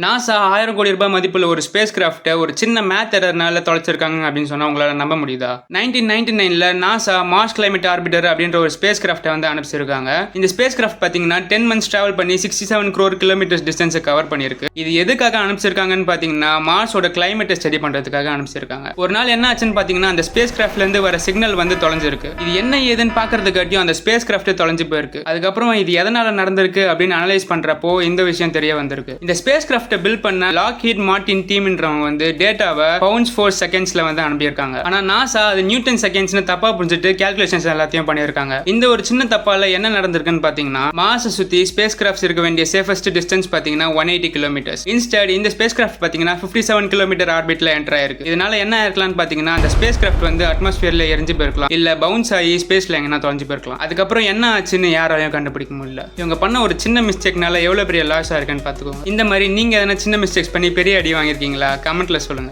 NASA 1000 கோடி ரூபாய் மதிப்புள்ள ஒரு ஸ்பேஸ் கிராஃப்ட்டை ஒரு சின்ன மேத் எரர்னால தொலைச்சிருக்காங்க அப்படின்னு சொன்னா உங்களால நம்ப முடியுதா? 1999ல நாசா மார்ஸ் கிளைமேட் ஆர்பிட்டர் அப்படின்ற ஒரு ஸ்பேஸ் கிராஃப்ட்டை வந்து அனுப்பிச்சிருக்காங்க. இந்த ஸ்பேஸ் கிராஃப்ட் பாத்தீங்கன்னா 10 months டிராவல் பண்ணி 67 crore kilometers டிஸ்டன்ஸை கவர் பண்ணிருக்கு. இது எதுக்காக அனுப்பிச்சிருக்காங்கன்னு பாத்தீங்கன்னா மார்ஸோட கிளைமேட்டை ஸ்டடி பண்றதுக்காக அனுப்பிச்சிருக்காங்க. ஒரு நாள் என்ன ஆச்சுன்னு பாத்தீங்கன்னா அந்த ஸ்பேஸ் கிராஃப்ட்ல இருந்து வர சிக்னல் வந்து தொலைஞ்சிருக்கு. இது என்ன ஏதுன்னு பாக்குறதுக்காட்டியும் அந்த ஸ்பேஸ் கிராஃப்ட் தொலைஞ்சு போயிருக்கு. அதுக்கப்புறம் இது எதனால நடந்திருக்கு அப்படின்னு அனலைஸ் பண்றப்போ இந்த விஷயம் தெரிய வந்திருக்கு. இந்த ஸ்பேஸ் கிராஃப்ட் பில்ட் பண்ண லாக்ஹீட் மார்டின் டீம்ன்றவங்க வந்து டேட்டாவை பவுண்ட்ஸ் 4 செகண்ட்ஸ்ல வந்து அனுப்பியிருக்காங்க. ஆனா நாசா அது நியூட்டன் செகண்ட்ஸ்னு தப்பா புரிஞ்சுட்டு கால்குலேஷன்ஸ் எல்லாத்தையும் பண்ணியிருக்காங்க. இந்த ஒரு சின்ன தப்பால என்ன நடந்திருக்குன்னு பாத்தீங்கன்னா மார்ஸை சுத்தி ஸ்பேஸ் கிராஃப்ட்ஸ் இருக்க வேண்டிய சேஃபஸ்ட் டிஸ்டன்ஸ் பாத்தீங்கன்னா 180 கிலோமீட்டர்ஸ். இன்ஸ்டெட் இந்த ஸ்பேஸ் கிராஃப்ட் பாத்தீங்கன்னா 57 கிலோமீட்டர் ஆர்பிட்ல என்டர் ஆயிருக்கு. இதனால என்ன ஆயிருக்கலாம்னு பாத்தீங்கன்னா அந்த ஸ்பேஸ் கிராஃப்ட் வந்து அட்மாஸ்பியர்ல எரிஞ்சு போயிருக்கலாம், இல்ல பவுன்ஸ் ஆகி ஸ்பேஸ்ல எங்கன்னா தொலைஞ்சு போயிருக்கலாம். அதுக்கப்புறம் என்ன ஆச்சுன்னு யாராலையும் கண்டுபிடிக்க முடியல. இவங்க பண்ண ஒரு சின்ன மிஸ்டேக்னால எவ்வளவு பெரிய லாஸ் ஆயிருக்குன்னு பாத்துக்கோங்க. இந்த மாதிரி நீங்க சின்ன மிஸ்டேக்ஸ் பண்ணி பெரிய அடி வாங்கியிருக்கீங்களா? கமெண்ட்ல சொல்லுங்க.